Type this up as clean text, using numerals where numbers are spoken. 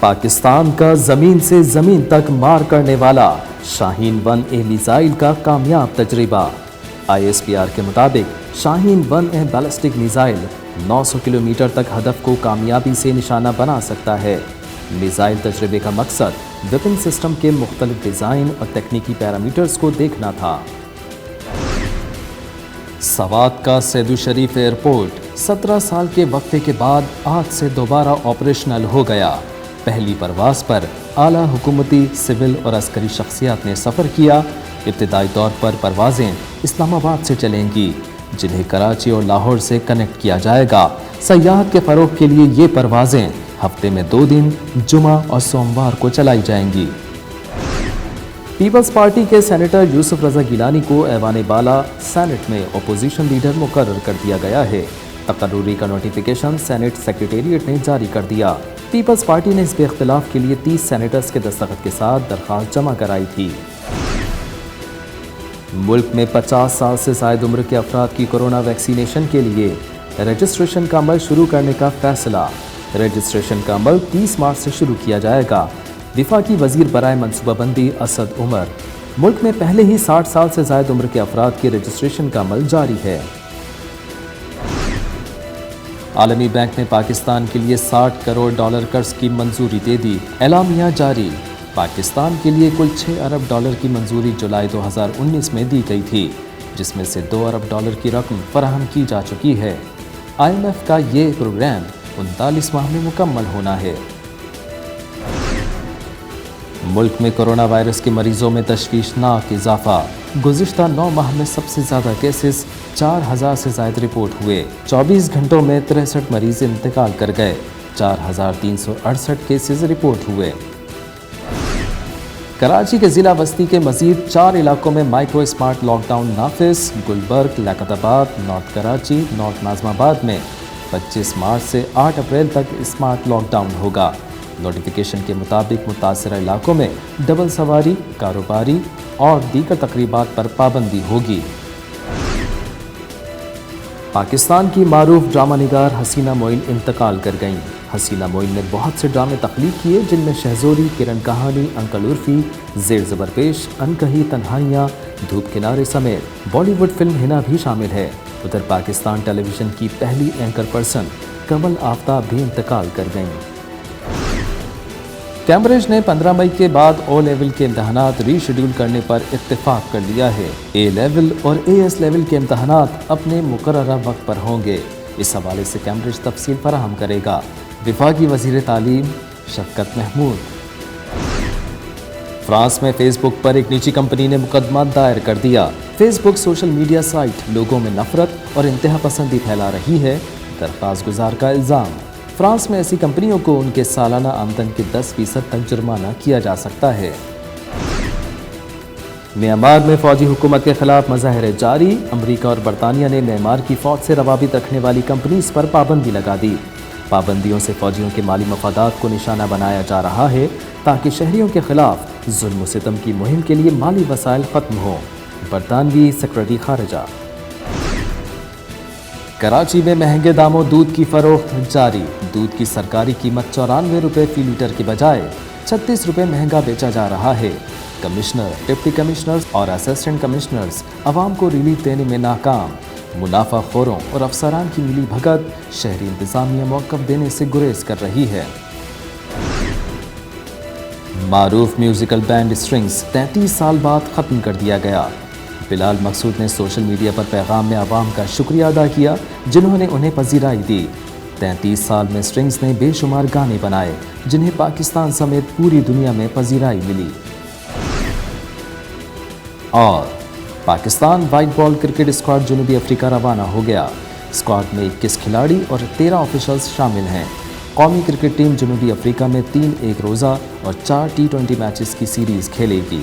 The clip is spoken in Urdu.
پاکستان کا زمین سے زمین تک مار کرنے والا شاہین 1A میزائل کا کامیاب تجربہ۔ ISPR کے مطابق شاہین 1A بیلسٹک میزائل 900 کلومیٹر تک ہدف کو کامیابی سے نشانہ بنا سکتا ہے۔ میزائل تجربے کا مقصد ویپن سسٹم کے مختلف ڈیزائن اور تکنیکی پیرامیٹرز کو دیکھنا تھا۔ سوات کا سیدو شریف ایئرپورٹ 17 سال کے وقفے کے بعد آج سے دوبارہ آپریشنل ہو گیا۔ پہلی پرواز پر اعلیٰ حکومتی، سول اور عسکری شخصیات نے سفر کیا۔ ابتدائی طور پر پروازیں اسلام آباد سے چلیں گی، جنہیں کراچی اور لاہور سے کنیکٹ کیا جائے گا۔ سیاحت کے فروغ کے لیے یہ پروازیں ہفتے میں 2 دن جمعہ اور سوموار کو چلائی جائیں گی۔ پیپلز پارٹی کے سینیٹر یوسف رضا گیلانی کو ایوان بالا سینٹ میں اپوزیشن لیڈر مقرر کر دیا گیا ہے۔ تقرری کا نوٹیفیکیشن سینٹ سیکریٹریٹ نے جاری کر دیا۔ پیپلز پارٹی نے اس پہ اختلاف کے لیے 30 سینیٹرز کے دستخط کے ساتھ درخواست جمع کرائی تھی۔ ملک میں 50 سال سے زائد عمر کے افراد کی کورونا ویکسینیشن کے لیے رجسٹریشن کا عمل شروع کرنے کا فیصلہ۔ رجسٹریشن کا عمل 30 مارچ سے شروع کیا جائے گا۔ وفاقی وزیر برائے منصوبہ بندی اسد عمر: ملک میں پہلے ہی 60 سال سے زائد عمر کے افراد کی رجسٹریشن کا عمل جاری ہے۔ عالمی بینک نے پاکستان کے لیے $60 کروڑ قرض کی منظوری دے دی۔ اعلامیہ جاری۔ پاکستان کے لیے کل $6 ارب کی منظوری جولائی 2019 میں دی گئی تھی، جس میں سے $2 ارب کی رقم فراہم کی جا چکی ہے۔ IMF کا یہ پروگرام 39 ماہ میں مکمل ہونا ہے۔ ملک میں کورونا وائرس کے مریضوں میں تشویشناک اضافہ۔ گزشتہ 9 ماہ میں سب سے زیادہ کیسز 4000 سے زائد رپورٹ ہوئے۔ 24 گھنٹوں میں 63 مریض انتقال کر گئے۔ 4368 کیسز رپورٹ ہوئے۔ کراچی کے ضلع وسطی کے مزید 4 علاقوں میں مائکرو اسمارٹ لاک ڈاؤن نافذ۔ گلبرگ، لیاقت آباد، نارتھ کراچی، نارتھ ناظم آباد میں 25 مارچ سے 8 اپریل تک اسمارٹ لاک ڈاؤن ہوگا۔ نوٹیفیکیشن کے مطابق متاثرہ علاقوں میں ڈبل سواری، کاروباری اور دیگر تقریبات پر پابندی ہوگی۔ پاکستان کی معروف ڈرامہ نگار حسینہ معین انتقال کر گئیں۔ حسینہ معین نے بہت سے ڈرامے تخلیق کیے، جن میں شہزوری، کرن کہانی، انکل عرفی، زیر زبر پیش، انکہی، تنہائیاں، دھوپ کنارے سمیت بالی ووڈ فلم ہنا بھی شامل ہے۔ ادھر پاکستان ٹیلی ویژن کی پہلی اینکر پرسن کمل آفتاب بھی انتقال کر گئیں۔ کیمبرج نے 15 مئی کے بعد او لیول کے امتحانات ری شیڈول کرنے پر اتفاق کر لیا ہے۔ اے لیول اور AS لیول کے امتحانات اپنے مقررہ وقت پر ہوں گے۔ اس حوالے سے کیمبرج تفصیل فراہم کرے گا۔ وفاقی وزیر تعلیم شفقت محمود: فرانس میں فیس بک پر ایک نجی کمپنی نے مقدمہ دائر کر دیا۔ فیس بک سوشل میڈیا سائٹ لوگوں میں نفرت اور انتہا پسندی پھیلا رہی ہے، درخواست گزار کا الزام۔ فرانس میں ایسی کمپنیوں کو ان کے سالانہ آمدن کے 10% تک جرمانہ کیا جا سکتا ہے۔ میانمار میں فوجی حکومت کے خلاف مظاہرے جاری۔ امریکہ اور برطانیہ نے میانمار کی فوج سے روابط رکھنے والی کمپنیز پر پابندی لگا دی۔ پابندیوں سے فوجیوں کے مالی مفادات کو نشانہ بنایا جا رہا ہے، تاکہ شہریوں کے خلاف ظلم و ستم کی مہم کے لیے مالی وسائل ختم ہوں۔ برطانوی سیکرٹری خارجہ: کراچی میں مہنگے داموں دودھ کی فروخت جاری۔ دودھ کی سرکاری قیمت 94 روپے فی لیٹر کی بجائے 36 روپے مہنگا بیچا جا رہا ہے۔ کمشنر، ڈپٹی کمشنرز اور اسسٹنٹ کمشنرز عوام کو ریلیف دینے میں ناکام۔ منافع خوروں اور افسران کی ملی بھگت، شہری انتظامیہ موقف دینے سے گریز کر رہی ہے۔ معروف میوزیکل بینڈ اسٹرنگز 33 سال بعد ختم کر دیا گیا۔ بلال مقصود نے سوشل میڈیا پر پیغام میں عوام کا شکریہ ادا کیا، جنہوں نے انہیں پذیرائی دی۔ 33 سال میں اسٹرنگز نے بے شمار گانے بنائے، جنہیں پاکستان سمیت پوری دنیا میں پذیرائی ملی۔ اور Pakistan white ball cricket squad جنوبی افریقہ روانہ ہو گیا۔ اسکواڈ میں 21 کھلاڑی اور 13 آفیشلز شامل ہیں۔ قومی کرکٹ ٹیم جنوبی افریقہ میں 3 ایک روزہ اور 4 T20 میچز کی سیریز کھیلے گی۔